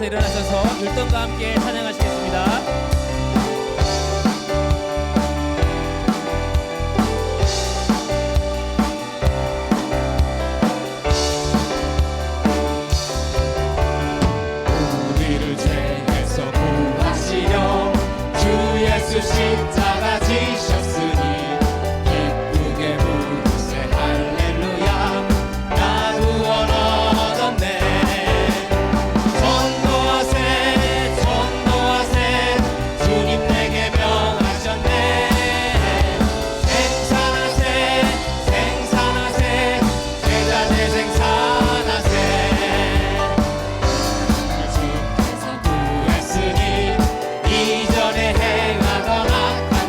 일어나셔서 율동과 함께 찬양하시겠습니다. 십자가 지셨으니 기쁘게 부르세 할렐루야 나 구원 얻었네. 전도하세 전도하세 주님 내게 명하셨네. 생산하세 생산하세 제자 재생산하세. 주께서 구했으니 이전에 행하던 악한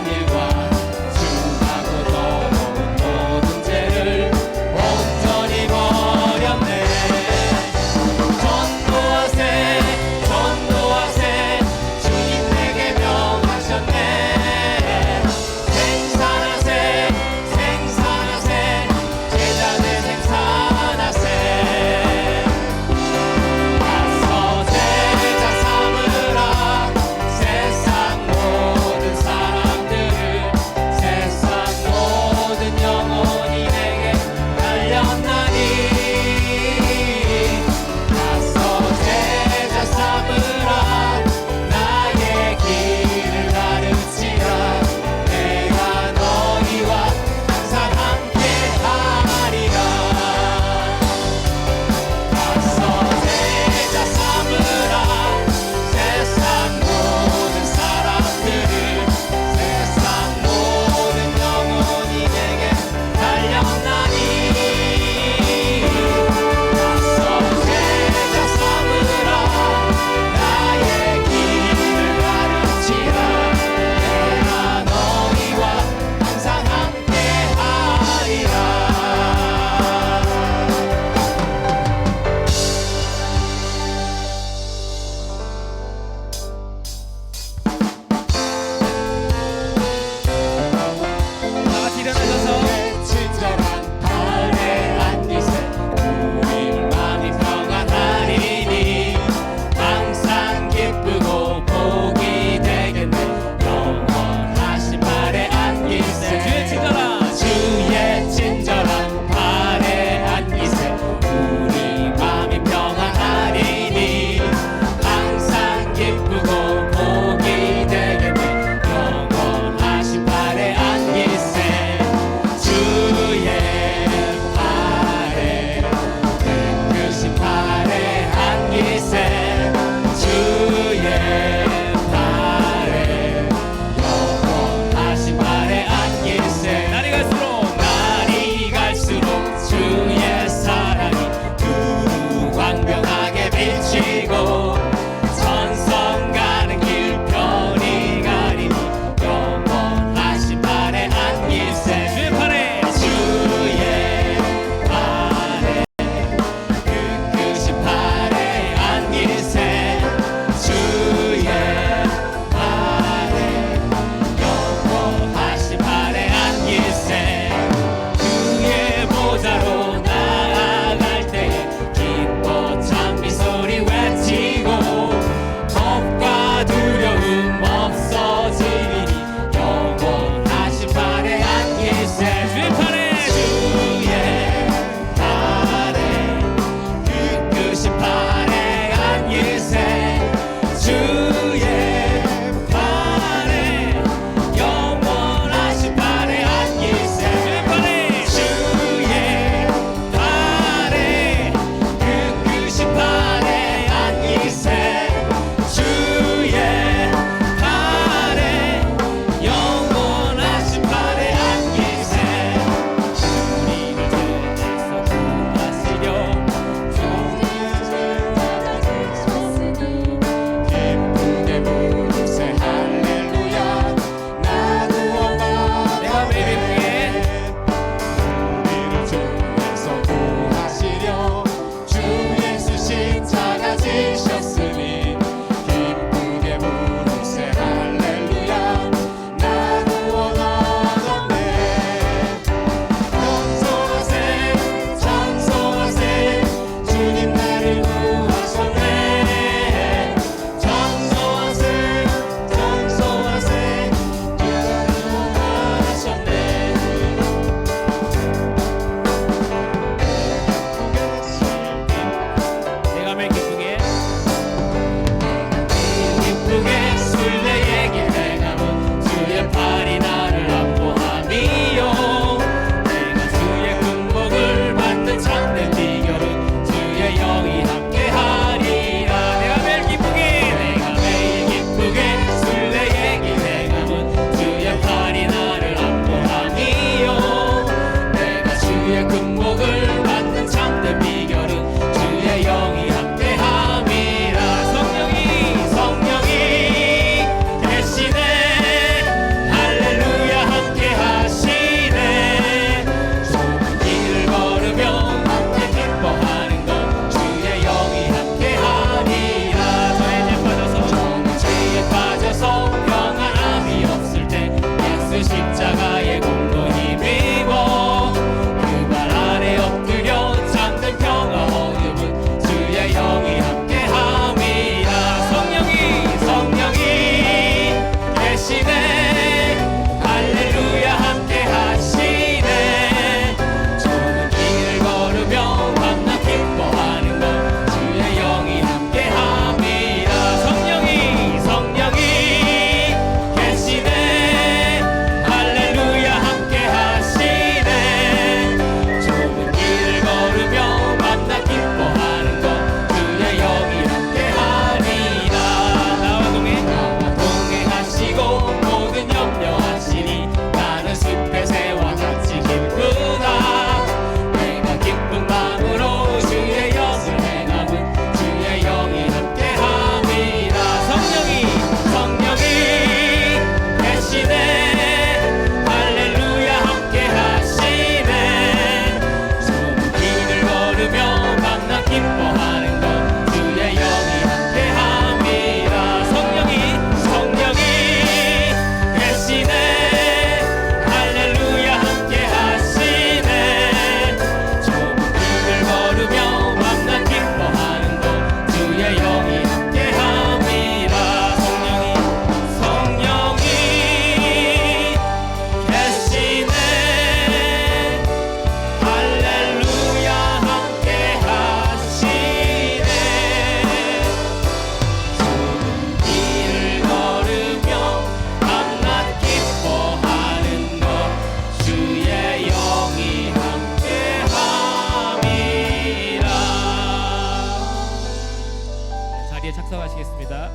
하겠습니다.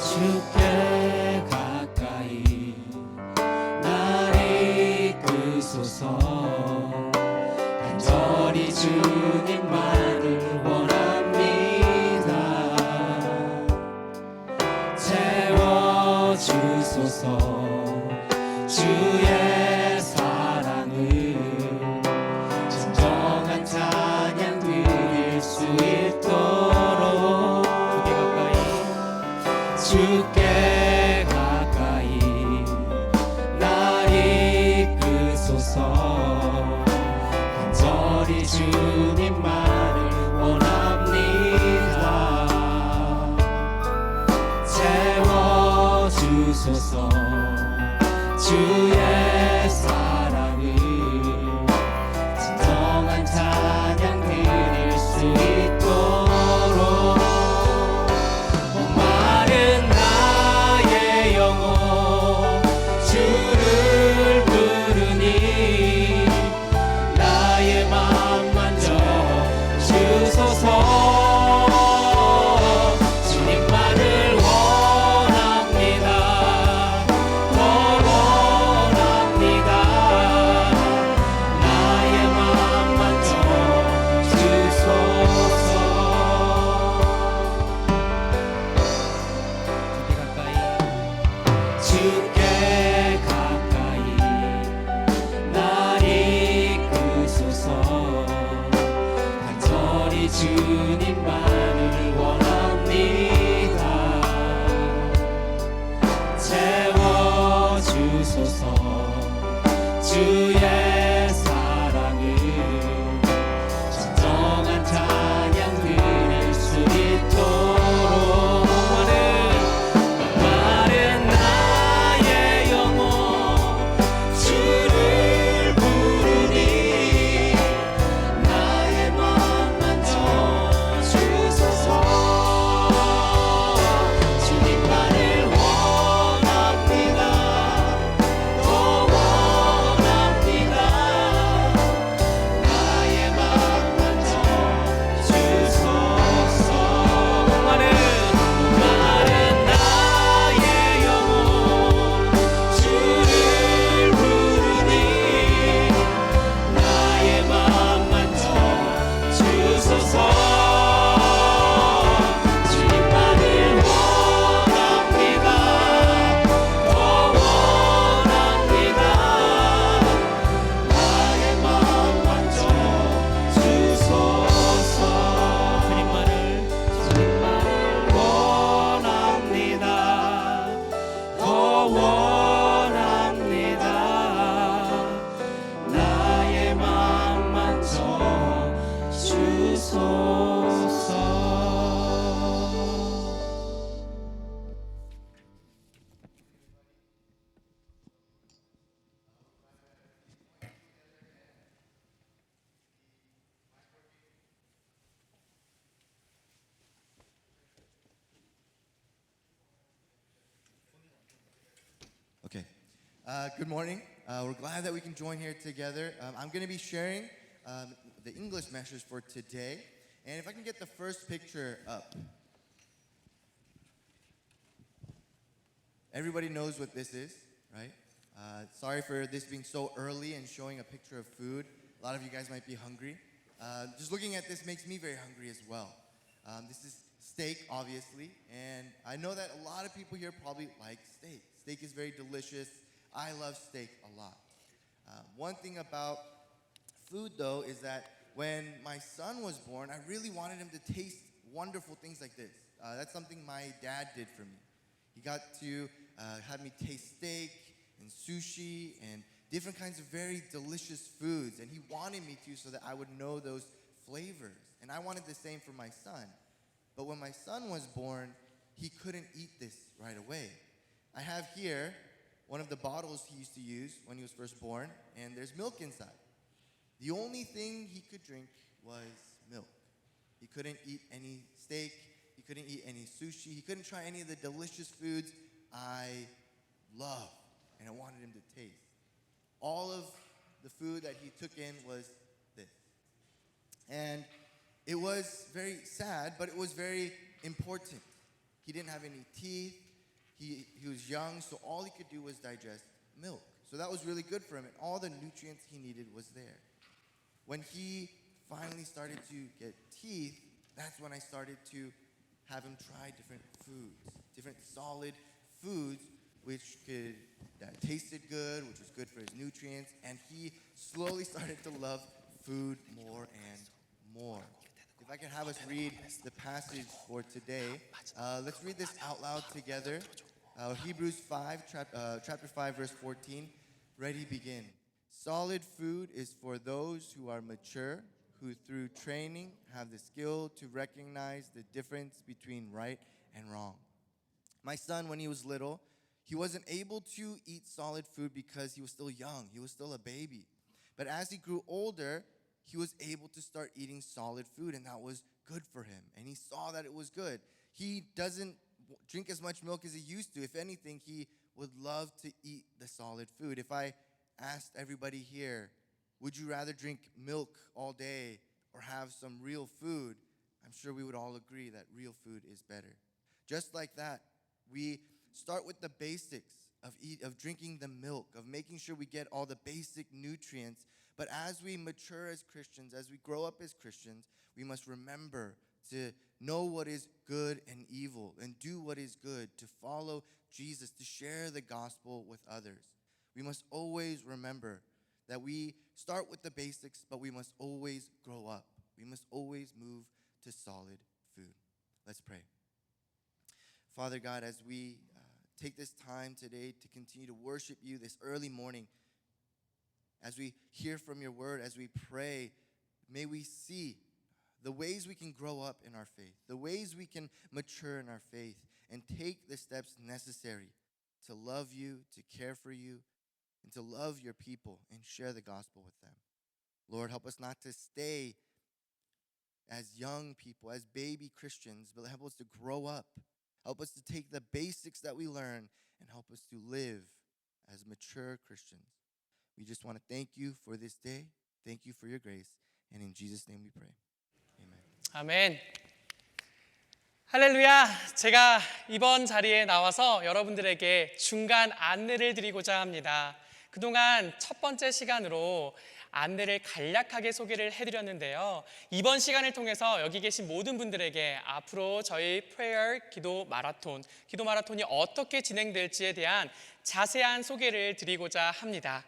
주께 가까이 날 이끄소서 간절히 주님만을 원합니다. 채워주소서 주의 사랑을 진정한 찬양 드릴 수 있도록 주께 가까이 날 이끄소서 간절히 주님만을 원합니다. 채워주소서 주의 사랑을 진정한 찬양 드릴 수 있도록 목마른 나의 영혼 주를 부르니 나의 맘 만져 주소서. 주님만을 원합니다. 더 원합니다. 나의 맘 만져 주소서. 주께 가까이 날 이끄소서 간절히 주님만을 원합니다. 채워주소서 주의 사랑을 진정한 찬양 드릴 수 있도록 목마른 나의 영혼 주를 부르니 나의 맘 만져 주소서. 주님만을 원합니다. 더 원합니다. 나의 맘 만져 주소서. 목마른 나의 영혼 주를 부르니 나의 맘 만져 주소서. 주님만을 원합니다. 더 원합니다. 나의 맘 만져 주소서. 주님만을 원합니다. 더 원합니다. 나의 맘 만져 주소서. Okay. Good morning. We're glad that we can join here together. I'm going to be sharing the English message for today. And if I can get the first picture up. Everybody knows what this is, right? Sorry for this being so early and showing a picture of food. A lot of you guys might be hungry. Just looking at this makes me very hungry as well. This is steak, obviously, and I know that a lot of people here probably like steak. Steak is very delicious. I love steak a lot. One thing about food, though, is that when my son was born, I really wanted him to taste wonderful things like this. That's something my dad did for me. He got to have me taste steak and sushi and different kinds of very delicious foods, and he wanted me to so that I would know those flavors. And I wanted the same for my son. But when my son was born, he couldn't eat this right away. I have here one of the bottles he used to use when he was first born, and there's milk inside. The only thing he could drink was milk. He couldn't eat any steak, he couldn't eat any sushi, he couldn't try any of the delicious foods I love and I wanted him to taste. All of the food that he took in was this. And it was very sad, but it was very important. He didn't have any teeth. He was young, so all he could do was digest milk. So that was really good for him, and all the nutrients he needed was there. When he finally started to get teeth, that's when I started to have him try different foods, different solid foods, which that tasted good, which was good for his nutrients, and he slowly started to love food more and more. If I can have us read the passage for today, let's read this out loud together. Hebrews 5, chapter 5, verse 14. Ready, begin. Solid food is for those who are mature, who through training have the skill to recognize the difference between right and wrong. My son, when he was little, he wasn't able to eat solid food because he was still young. He was still a baby. But as he grew older, he was able to start eating solid food, and that was good for him. And he saw that it was good. He doesn't drink as much milk as he used to. If anything, he would love to eat the solid food. If I asked everybody here, would you rather drink milk all day or have some real food? I'm sure we would all agree that real food is better. Just like that, we start with the basics of drinking the milk, of making sure we get all the basic nutrients. But as we mature as Christians, as we grow up as Christians, we must remember to know what is good and evil and do what is good, to follow Jesus, to share the gospel with others. We must always remember that we start with the basics, but we must always grow up. We must always move to solid food. Let's pray. Father God, as we take this time today to continue to worship you this early morning, as we hear from your word, as we pray, may we see the ways we can grow up in our faith, the ways we can mature in our faith, and take the steps necessary to love you, to care for you, and to love your people and share the gospel with them. Lord, help us not to stay as young people, as baby Christians, but help us to grow up. Help us to take the basics that we learn and help us to live as mature Christians. We just want to thank you for this day. Thank you for your grace. And in Jesus' name we pray. Amen. 아멘. 할렐루야. 제가 이번 자리에 나와서 여러분들에게 중간 안내를 드리고자 합니다. 그동안 첫 번째 시간으로 안내를 간략하게 소개를 해드렸는데요. 이번 시간을 통해서 여기 계신 모든 분들에게 앞으로 저희 프레이어 기도 마라톤이 어떻게 진행될지에 대한 자세한 소개를 드리고자 합니다.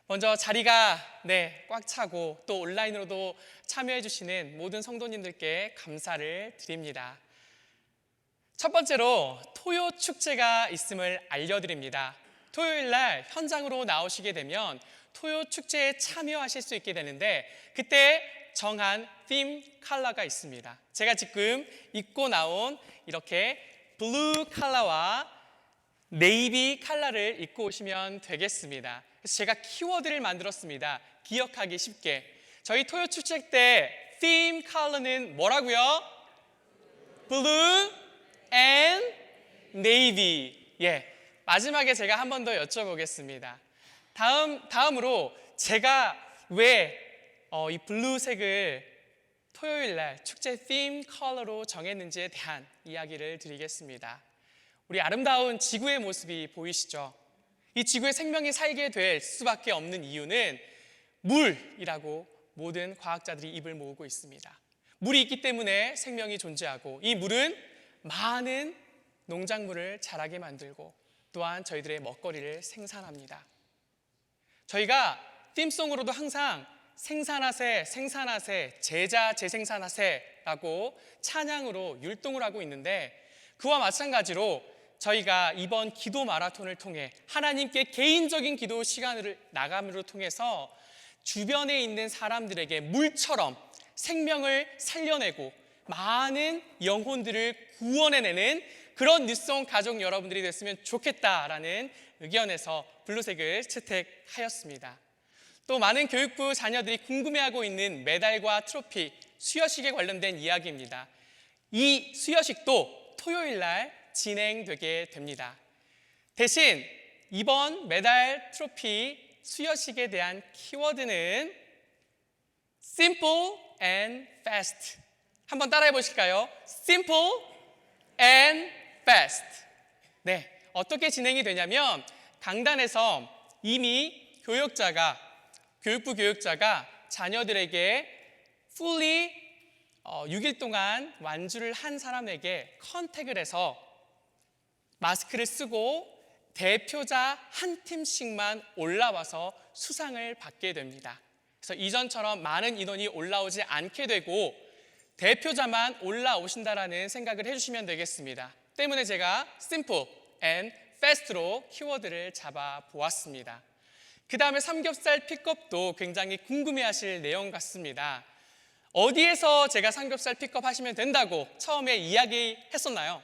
먼저 자리가 꽉 차고 또 온라인으로도 참여해 주시는 모든 성도님들께 감사를 드립니다. 첫 번째로 토요 축제가 있음을 알려드립니다. 토요일 날 현장으로 나오시게 되면 토요 축제에 참여하실 수 있게 되는데 그때 정한 팀 컬러가 있습니다. 제가 지금 입고 나온 이렇게 블루 컬러와 네이비 컬러를 입고 오시면 되겠습니다. 그래서 제가 키워드를 만들었습니다. 기억하기 쉽게. 저희 토요 축제 때 팀 컬러는 뭐라고요? 블루 앤 네이비. 마지막에 제가 한 번 더 여쭤보겠습니다. 다음으로 제가 왜 이 블루색을 토요일 날 축제 팀 컬러로 정했는지에 대한 이야기를 드리겠습니다. 우리 아름다운 지구의 모습이 보이시죠? 이 지구에 생명이 살게 될 수밖에 없는 이유는 물이라고 모든 과학자들이 입을 모으고 있습니다. 물이 있기 때문에 생명이 존재하고 이 물은 많은 농작물을 자라게 만들고 또한 저희들의 먹거리를 생산합니다. 저희가 팀송으로도 항상 생산하세, 제자 재생산하세라고 찬양으로 율동을 하고 있는데 그와 마찬가지로 저희가 이번 기도 마라톤을 통해 하나님께 개인적인 기도 시간을 나감으로 통해서 주변에 있는 사람들에게 물처럼 생명을 살려내고 많은 영혼들을 구원해내는 그런 뉴스송 가족 여러분들이 됐으면 좋겠다라는 의견에서 블루색을 채택하였습니다. 또 많은 교육부 자녀들이 궁금해하고 있는 메달과 트로피, 수여식에 관련된 이야기입니다. 이 수여식도 토요일 날 진행되게 됩니다. 대신 이번 메달 트로피 수여식에 대한 키워드는 simple and fast. 한번 따라해 보실까요? simple and fast. 네, 어떻게 진행이 되냐면 강단에서 이미 교육부 교육자가 자녀들에게 fully 6일 동안 완주를 한 사람에게 컨택을 해서 마스크를 쓰고 대표자 한 팀씩만 올라와서 수상을 받게 됩니다. 그래서 이전처럼 많은 인원이 올라오지 않게 되고 대표자만 올라오신다라는 생각을 해주시면 되겠습니다. 때문에 제가 simple and fast로 키워드를 잡아 보았습니다. 그 다음에 삼겹살 픽업도 굉장히 궁금해하실 내용 같습니다. 어디에서 제가 삼겹살 픽업 하시면 된다고 처음에 이야기했었나요?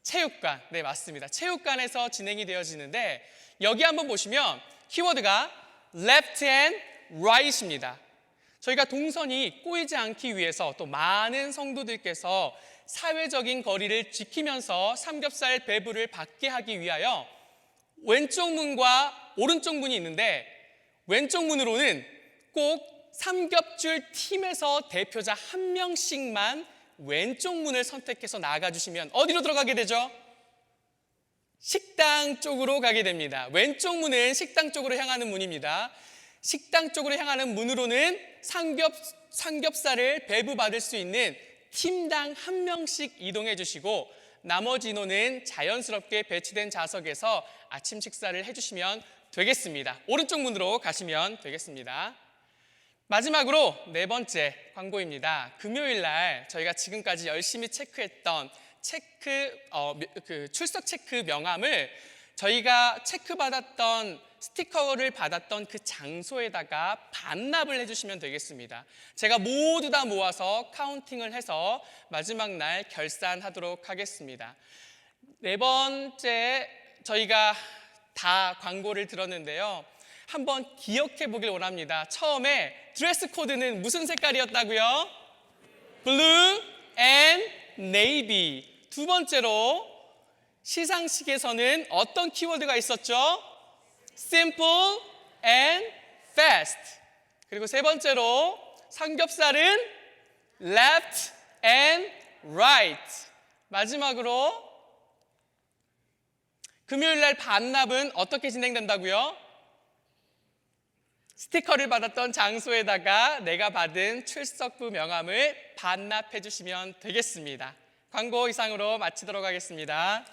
체육관, 네 맞습니다. 체육관에서 진행이 되어지는데 여기 한번 보시면 키워드가 left and right입니다. 저희가 동선이 꼬이지 않기 위해서 또 많은 성도들께서 사회적인 거리를 지키면서 삼겹살 배부를 받게 하기 위하여 왼쪽 문과 오른쪽 문이 있는데 왼쪽 문으로는 꼭 삼겹줄 팀에서 대표자 한 명씩만 왼쪽 문을 선택해서 나가주시면 어디로 들어가게 되죠? 식당 쪽으로 가게 됩니다. 왼쪽 문은 식당 쪽으로 향하는 문입니다. 식당 쪽으로 향하는 문으로는 삼겹살을 배부받을 수 있는 팀당 한 명씩 이동해 주시고 나머지 인원은 자연스럽게 배치된 좌석에서 아침 식사를 해주시면 되겠습니다. 오른쪽 문으로 가시면 되겠습니다. 마지막으로 네 번째 광고입니다. 금요일 날 저희가 지금까지 열심히 체크했던 출석 체크 명함을 저희가 체크받았던 스티커를 받았던 그 장소에다가 반납을 해주시면 되겠습니다. 제가 모두 다 모아서 카운팅을 해서 마지막 날 결산하도록 하겠습니다. 네 번째 저희가 다 광고를 들었는데요. 한번 기억해 보길 원합니다. 처음에 드레스 코드는 무슨 색깔이었다고요? Blue and Navy. 두 번째로 시상식에서는 어떤 키워드가 있었죠? Simple and fast. 그리고 세 번째로 삼겹살은 left and right. 마지막으로 금요일 날 반납은 어떻게 진행된다고요? 스티커를 받았던 장소에다가 내가 받은 출석부 명함을 반납해 주시면 되겠습니다. 광고 이상으로 마치도록 하겠습니다.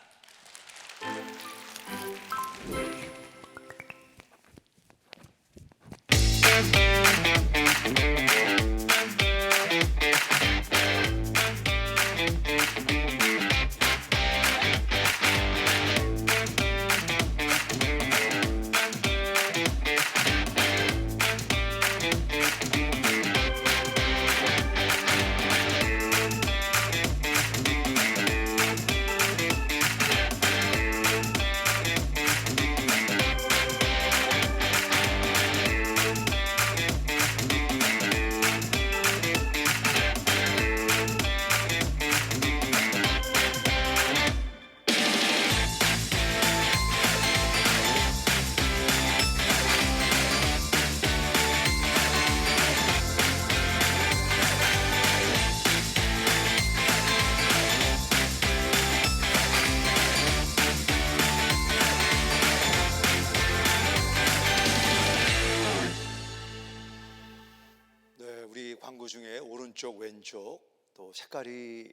광고 중에 오른쪽 왼쪽 또 색깔이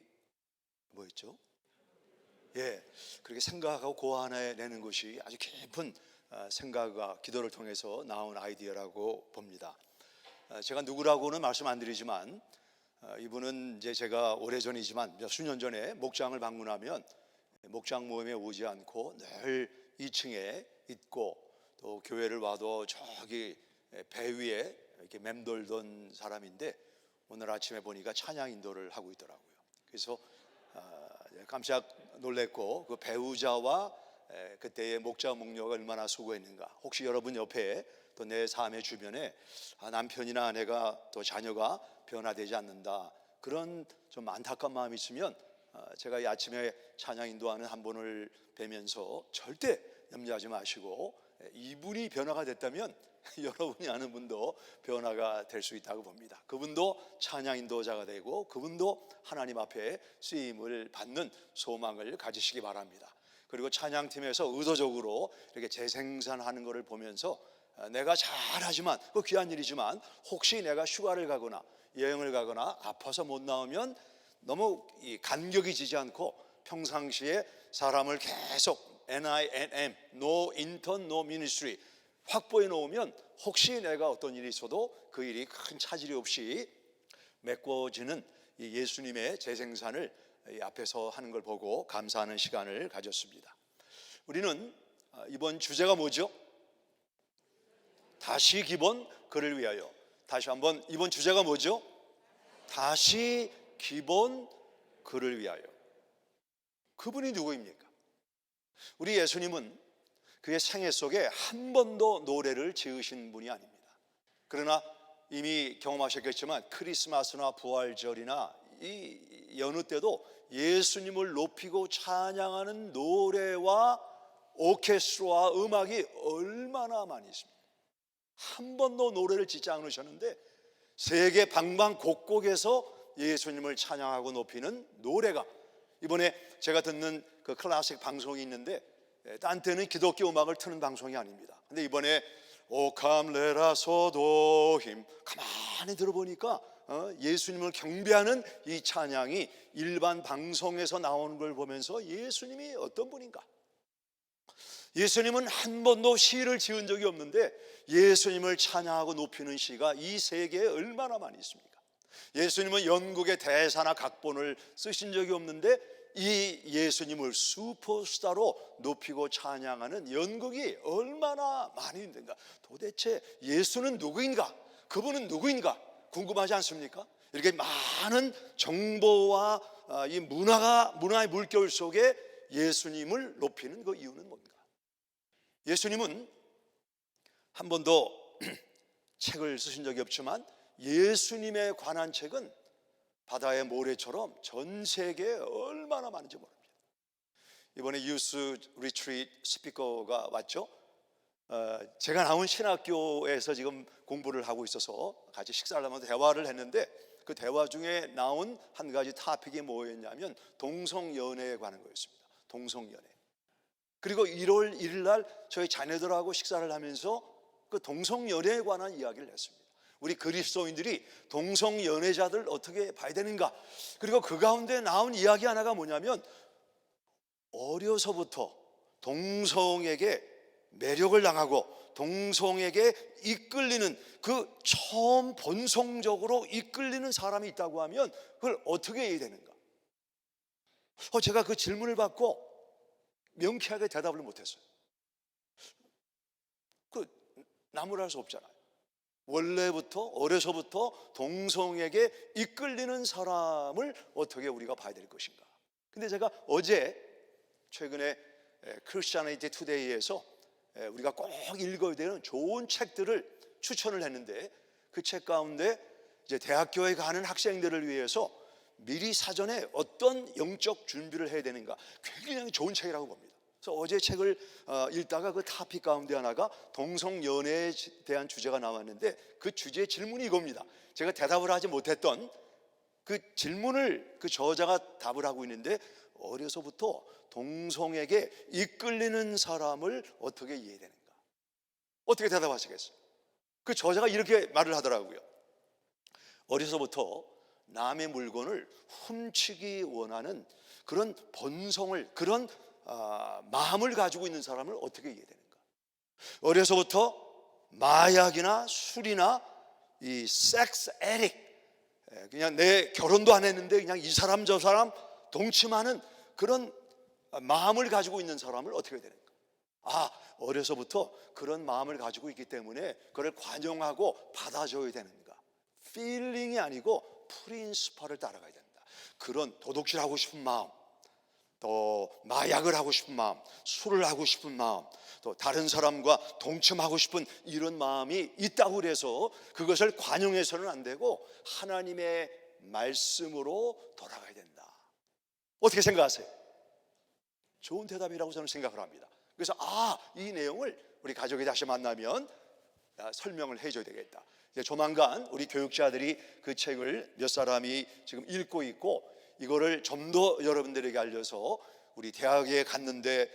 뭐였죠? 예, 그렇게 생각하고 고안해내는 것이 아주 깊은 생각과 기도를 통해서 나온 아이디어라고 봅니다. 제가 누구라고는 말씀 안 드리지만 이분은 이제 제가 오래전이지만 몇 수년 전에 목장을 방문하면 목장 모임에 오지 않고 늘 2층에 있고 또 교회를 와도 저기 배 위에 이렇게 맴돌던 사람인데 오늘 아침에 보니까 찬양 인도를 하고 있더라고요. 그래서 깜짝 놀랐고 그 배우자와 그때의 목자 목녀가 얼마나 수고했는가. 혹시 여러분 옆에 또 내 삶의 주변에 남편이나 아내가 또 자녀가 변화되지 않는다 그런 좀 안타까운 마음이 있으면 제가 이 아침에 찬양 인도하는 한 분을 뵈면서 절대 염려하지 마시고 이분이 변화가 됐다면 여러분이 아는 분도 변화가 될 수 있다고 봅니다. 그분도 찬양 인도자가 되고 그분도 하나님 앞에 쓰임을 받는 소망을 가지시기 바랍니다. 그리고 찬양팀에서 의도적으로 이렇게 재생산하는 것을 보면서 내가 잘하지만 그 귀한 일이지만 혹시 내가 휴가를 가거나 여행을 가거나 아파서 못 나오면 너무 이 간격이 지지 않고 평상시에 사람을 계속 NINM, No Intern, No Ministry 확보해 놓으면 혹시 내가 어떤 일이 있어도 그 일이 큰 차질이 없이 메꿔지는 이 예수님의 재생산을 이 앞에서 하는 걸 보고 감사하는 시간을 가졌습니다. 우리는 이번 주제가 뭐죠? 다시 기본 그를 위하여. 다시 한번 이번 주제가 뭐죠? 다시 기본 그를 위하여. 그분이 누구입니까? 우리 예수님은 그의 생애 속에 한 번도 노래를 지으신 분이 아닙니다. 그러나 이미 경험하셨겠지만 크리스마스나 부활절이나 이 여느 때도 예수님을 높이고 찬양하는 노래와 오케스트라와 음악이 얼마나 많이 있습니까? 한 번도 노래를 짓지 않으셨는데 세계 방방곡곡에서 예수님을 찬양하고 높이는 노래가, 이번에 제가 듣는 그 클래식 방송이 있는데 딴 때는 기독교 음악을 트는 방송이 아닙니다. 근데 이번에 오캄레라 소도힘 가만히 들어보니까 예수님을 경배하는 이 찬양이 일반 방송에서 나오는 걸 보면서 예수님이 어떤 분인가? 예수님은 한 번도 시를 지은 적이 없는데 예수님을 찬양하고 높이는 시가 이 세계에 얼마나 많이 있습니까? 예수님은 연극의 대사나 각본을 쓰신 적이 없는데 이 예수님을 슈퍼스타로 높이고 찬양하는 연극이 얼마나 많이 있는가? 도대체 예수는 누구인가? 그분은 누구인가? 궁금하지 않습니까? 이렇게 많은 정보와 이 문화의 물결 속에 예수님을 높이는 그 이유는 뭔가? 예수님은 한 번도 책을 쓰신 적이 없지만 예수님에 관한 책은 바다의 모래처럼 전 세계에 얼마나 많은지 모릅니다. 이번에 유스 리트리트 스피커가 왔죠. 제가 나온 신학교에서 지금 공부를 하고 있어서 같이 식사를 하면서 대화를 했는데 그 대화 중에 나온 한 가지 토픽이 뭐였냐면 동성연애에 관한 거였습니다. 동성연애. 그리고 1월 1일 날 저희 자녀들하고 식사를 하면서 그 동성연애에 관한 이야기를 했습니다. 우리 그리스도인들이 동성연애자들 어떻게 봐야 되는가? 그리고 그 가운데 나온 이야기 하나가 뭐냐면 어려서부터 동성에게 매력을 당하고 동성에게 이끌리는 그 처음 본성적으로 이끌리는 사람이 있다고 하면 그걸 어떻게 해야 되는가? 제가 그 질문을 받고 명쾌하게 대답을 못했어요. 나무랄 수 없잖아요. 원래부터 어려서부터 동성에게 이끌리는 사람을 어떻게 우리가 봐야 될 것인가? 근데 제가 어제 최근에 크리스티애니티 투데이에서 우리가 꼭 읽어야 되는 좋은 책들을 추천을 했는데 그 책 가운데 이제 대학교에 가는 학생들을 위해서 미리 사전에 어떤 영적 준비를 해야 되는가 굉장히 좋은 책이라고 봅니다. 그래서 어제 책을 읽다가 그 토픽 가운데 하나가 동성연애에 대한 주제가 나왔는데 그 주제의 질문이 이겁니다. 제가 대답을 하지 못했던 그 질문을 그 저자가 답을 하고 있는데 어려서부터 동성에게 이끌리는 사람을 어떻게 이해해야 되는가? 어떻게 대답하시겠어요? 그 저자가 이렇게 말을 하더라고요. 어려서부터 남의 물건을 훔치기 원하는 그런 본성을, 그런 마음을 가지고 있는 사람을 어떻게 이해해야 되는가? 어려서부터 마약이나 술이나 이 섹스 에릭, 그냥 내 결혼도 안 했는데 그냥 이 사람 저 사람 동침하는 그런 마음을 가지고 있는 사람을 어떻게 해야 되는가? 어려서부터 그런 마음을 가지고 있기 때문에 그걸 관용하고 받아줘야 되는가? 필링이 아니고 프린시퍼를 따라가야 된다. 그런 도둑질하고 싶은 마음, 또 마약을 하고 싶은 마음, 술을 하고 싶은 마음, 또 다른 사람과 동침하고 싶은 이런 마음이 있다고 그래서 그것을 관용해서는 안 되고 하나님의 말씀으로 돌아가야 된다. 어떻게 생각하세요? 좋은 대답이라고 저는 생각을 합니다. 그래서 이 내용을 우리 가족이 다시 만나면 설명을 해줘야 되겠다. 이제 조만간 우리 교육자들이 그 책을 몇 사람이 지금 읽고 있고, 이거를 좀 더 여러분들에게 알려서 우리 대학에 갔는데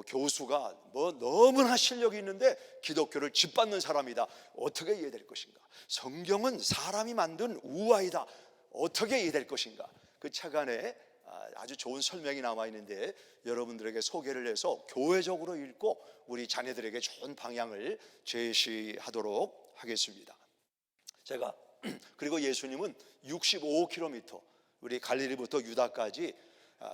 교수가 너무나 실력이 있는데 기독교를 짓밟는 사람이다, 어떻게 이해될 것인가? 성경은 사람이 만든 우화이다, 어떻게 이해될 것인가? 그 책 안에 아주 좋은 설명이 남아 있는데 여러분들에게 소개를 해서 교회적으로 읽고 우리 자녀들에게 좋은 방향을 제시하도록 하겠습니다. 제가 그리고 예수님은 65km 우리 갈릴리부터 유다까지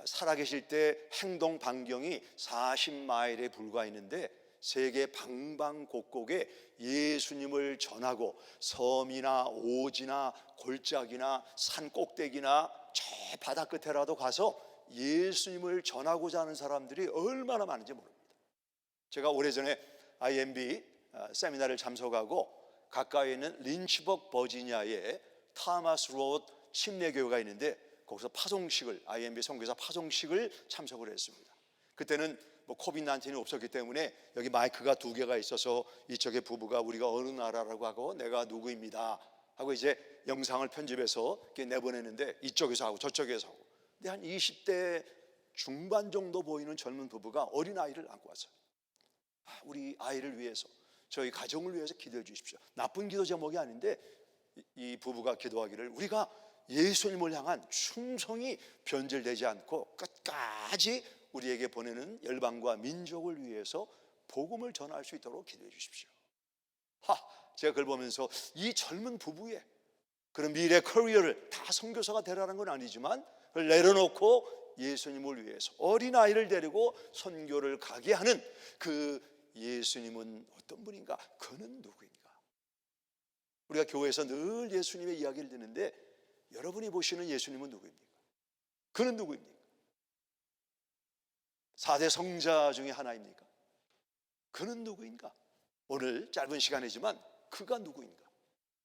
살아계실 때 행동 반경이 40마일에 불과했는데 세계 방방곡곡에 예수님을 전하고 섬이나 오지나 골짜기나 산 꼭대기나 저 바다 끝에라도 가서 예수님을 전하고자 하는 사람들이 얼마나 많은지 모릅니다. 제가 오래전에 IMB 세미나를 참석하고 가까이 있는 린치버그 버지니아에 타마스 로드 침례교회가 있는데 거기서 파송식을 IMB 선교사 파송식을 참석을 했습니다. 그때는 코비드-19이 없었기 때문에 여기 마이크가 2개가 있어서 이쪽에 부부가 우리가 어느 나라라고 하고 내가 누구입니다 하고 이제 영상을 편집해서 이렇게 내보내는데 이쪽에서 하고 저쪽에서 하고, 근데 한 20대 중반 정도 보이는 젊은 부부가 어린아이를 안고 왔어요. 우리 아이를 위해서, 저희 가정을 위해서 기도해 주십시오. 나쁜 기도 제목이 아닌데 이 부부가 기도하기를 우리가 예수님을 향한 충성이 변질되지 않고 끝까지 우리에게 보내는 열방과 민족을 위해서 복음을 전할 수 있도록 기도해 주십시오. 제가 그걸 보면서 이 젊은 부부의 그런 미래 커리어를 다 선교사가 되라는 건 아니지만 그걸 내려놓고 예수님을 위해서 어린아이를 데리고 선교를 가게 하는 그 예수님은 어떤 분인가? 그는 누구인가? 우리가 교회에서 늘 예수님의 이야기를 듣는데 여러분이 보시는 예수님은 누구입니까? 그는 누구입니까? 4대 성자 중에 하나입니까? 그는 누구인가? 오늘 짧은 시간이지만 그가 누구인가?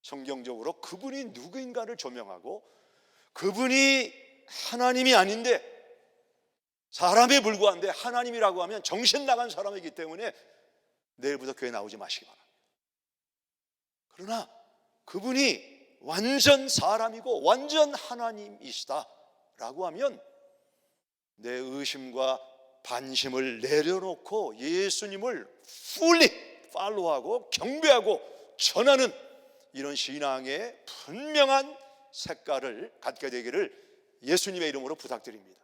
성경적으로 그분이 누구인가를 조명하고, 그분이 하나님이 아닌데 사람에 불과한데 하나님이라고 하면 정신 나간 사람이기 때문에 내일부터 교회 나오지 마시기 바랍니다. 그러나 그분이 완전 사람이고 완전 하나님이시다라고 하면 내 의심과 반심을 내려놓고 예수님을 fully 팔로우하고 경배하고 전하는 이런 신앙의 분명한 색깔을 갖게 되기를 예수님의 이름으로 부탁드립니다.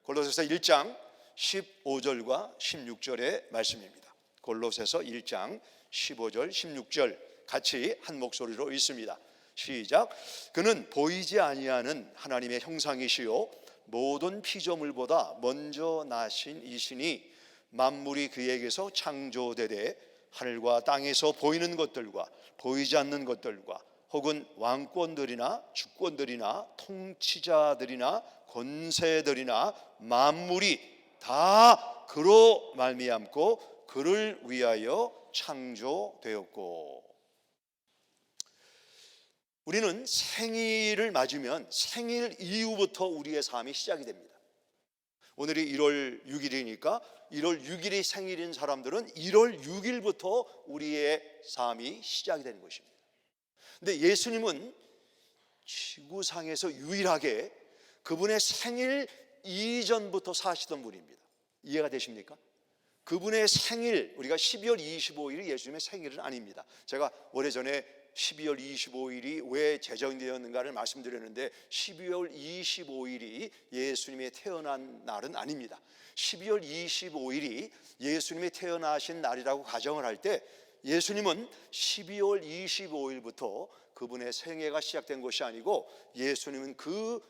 골로새서 1장 15절과 16절의 말씀입니다. 골로새서 1장 15절 16절 같이 한 목소리로 읽습니다. 시작. 그는 보이지 아니하는 하나님의 형상이시요 모든 피조물보다 먼저 나신 이시니 만물이 그에게서 창조되되 하늘과 땅에서 보이는 것들과 보이지 않는 것들과 혹은 왕권들이나 주권들이나 통치자들이나 권세들이나 만물이 다 그로 말미암고 그를 위하여 창조되었고. 우리는 생일을 맞으면 생일 이후부터 우리의 삶이 시작이 됩니다. 오늘이 1월 6일이니까 1월 6일이 생일인 사람들은 1월 6일부터 우리의 삶이 시작이 되는 것입니다. 근데 예수님은 지구상에서 유일하게 그분의 생일 이전부터 사시던 분입니다. 이해가 되십니까? 그분의 생일, 우리가 12월 25일이 예수님의 생일은 아닙니다. 제가 오래전에 12월 25일이 왜 제정되었는가를 말씀드렸는데 12월 25일이 예수님이 태어난 날은 아닙니다. 12월 25일이 예수님이 태어나신 날이라고 가정을 할 때 예수님은 12월 25일부터 그분의 생애가 시작된 것이 아니고 예수님은 그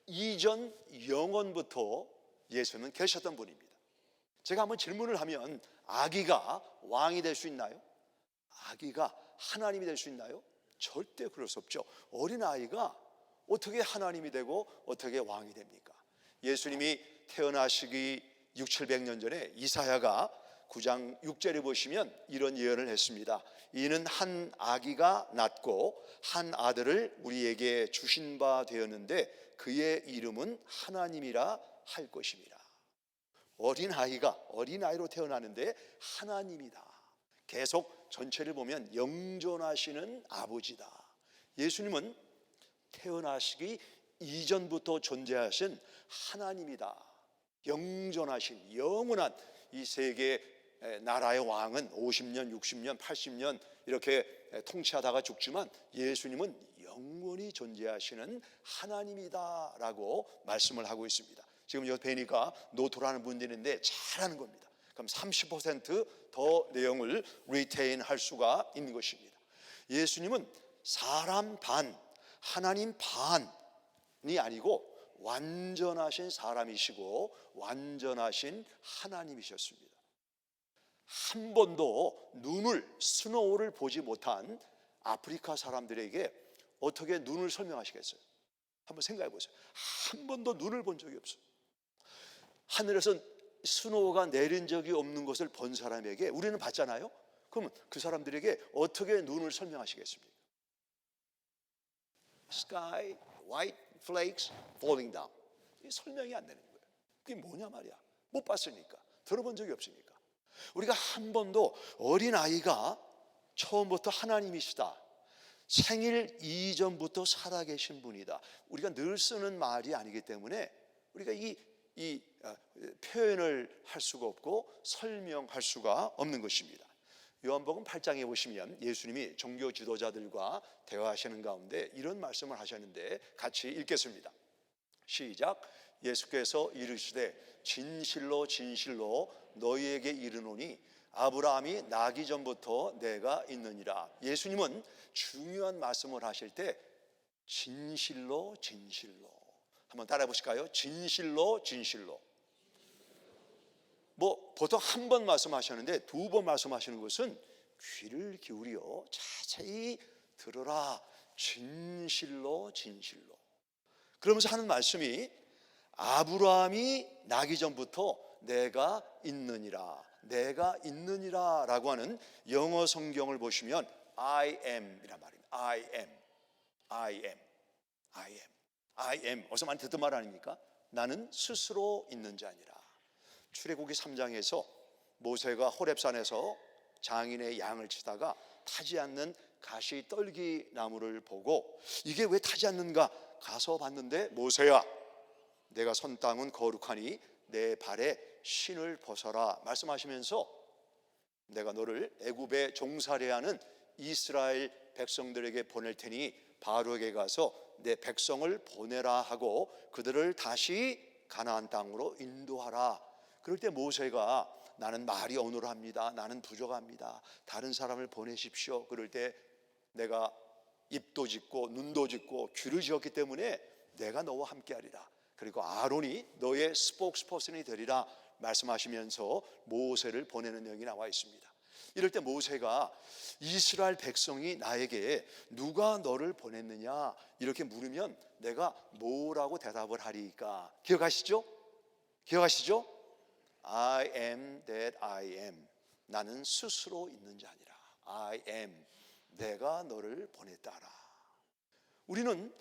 이전 영원부터 예수님은 계셨던 분입니다. 제가 한번 질문을 하면 아기가 왕이 될 수 있나요? 아기가 하나님이 될 수 있나요? 절대 그럴 수 없죠. 어린아이가 어떻게 하나님이 되고 어떻게 왕이 됩니까? 예수님이 태어나시기 600~700년 전에 이사야가 9장 6절에 보시면 이런 예언을 했습니다. 이는 한 아기가 낳고 한 아들을 우리에게 주신 바 되었는데 그의 이름은 하나님이라 할 것입니다. 어린아이로 태어나는데 하나님이다. 계속 전체를 보면 영존하시는 아버지다. 예수님은 태어나시기 이전부터 존재하신 하나님이다. 영존하신 영원한 이 세계 나라의 왕은 50년, 60년, 80년 이렇게 통치하다가 죽지만 예수님은 영원히 존재하시는 하나님이다라고 말씀을 하고 있습니다. 지금 여기 뵈니까 노토라는 분들인데 잘하는 겁니다. 그럼 30%더 내용을 리테인 할 수가 있는 것입니다. 예수님은 사람 반, 하나님 반이 아니고 완전하신 사람이시고 완전하신 하나님이셨습니다. 한 번도 스노우를 보지 못한 아프리카 사람들에게 어떻게 눈을 설명하시겠어요? 한번 생각해 보세요. 한 번도 눈을 본 적이 없어요. 하늘에서 스노우가 내린 적이 없는 것을 본 사람에게 우리는 봤잖아요. 그러면 그 사람들에게 어떻게 눈을 설명하시겠습니까? Sky, white flakes falling down. 설명이 안 되는 거예요. 그게 뭐냐 말이야. 못 봤으니까, 들어본 적이 없으니까. 우리가 한 번도 어린아이가 처음부터 하나님이시다, 생일 이전부터 살아계신 분이다, 우리가 늘 쓰는 말이 아니기 때문에 우리가 이 표현을 할 수가 없고 설명할 수가 없는 것입니다. 요한복음 8장에 보시면 예수님이 종교 지도자들과 대화하시는 가운데 이런 말씀을 하셨는데 같이 읽겠습니다. 시작. 예수께서 이르시되 진실로 진실로 너희에게 이르노니 아브라함이 나기 전부터 내가 있느니라. 예수님은 중요한 말씀을 하실 때 진실로 진실로, 한번 따라해 보실까요? 진실로 진실로. 보통 한 번 말씀하셨는데 두 번 말씀하시는 것은 귀를 기울여 자세히 들어라. 진실로 진실로. 그러면서 하는 말씀이 아브라함이 나기 전부터 내가 있느니라, 내가 있느니라 라고 하는 영어 성경을 보시면 I am 이란 말입니다. I am. 어서 많이 듣던 말 아닙니까? 나는 스스로 있는 자니라. 출애굽기 3장에서 모세가 호렙산에서 장인의 양을 치다가 타지 않는 가시 떨기 나무를 보고 이게 왜 타지 않는가 가서 봤는데, 모세야 내가 선 땅은 거룩하니 내 발에 신을 벗어라 말씀하시면서 내가 너를 애굽에 종살이 하는 이스라엘 백성들에게 보낼 테니 바로에게 가서 내 백성을 보내라 하고 그들을 다시 가나안 땅으로 인도하라. 그럴 때 모세가 나는 말이 어눌합니다, 나는 부족합니다, 다른 사람을 보내십시오. 그럴 때 내가 입도 짓고 눈도 짓고 귀를 지었기 때문에 내가 너와 함께하리라. 그리고 아론이 너의 스포크스퍼슨이 되리라 말씀하시면서 모세를 보내는 내용이 나와 있습니다. 이럴 때 모세가 이스라엘 백성이 나에게 누가 너를 보냈느냐 이렇게 물으면 내가 뭐라고 대답을 하리까? 기억하시죠? I am that I am. 나는 스스로 있는 자니라. I am. 내가 너를 보냈다라. 우리는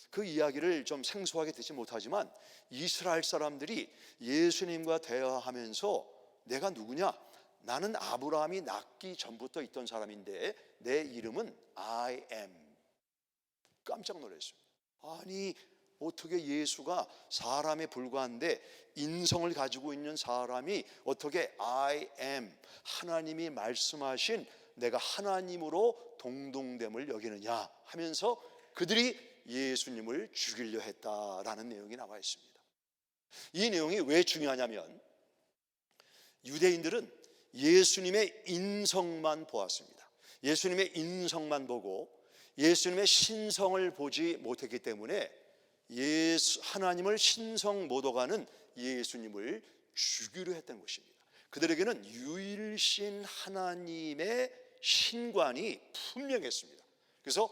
그 이야기를 좀 생소하게 듣지 못하지만 이스라엘 사람들이 예수님과 대화하면서 내가 누구냐? 나는 아브라함이 낳기 전부터 있던 사람인데 내 이름은 I am. 깜짝 놀랐습니다. 아니 어떻게 예수가 사람에 불과한데 인성을 가지고 있는 사람이 어떻게 I am, 하나님이 말씀하신 내가 하나님으로 동등됨을 여기느냐 하면서 그들이 예수님을 죽이려 했다라는 내용이 나와 있습니다. 이 내용이 왜 중요하냐면 유대인들은 예수님의 인성만 보았습니다. 예수님의 인성만 보고 예수님의 신성을 보지 못했기 때문에 하나님을 신성 못 오가는 예수님을 죽이려 했던 것입니다. 그들에게는 유일신 하나님의 신관이 분명했습니다. 그래서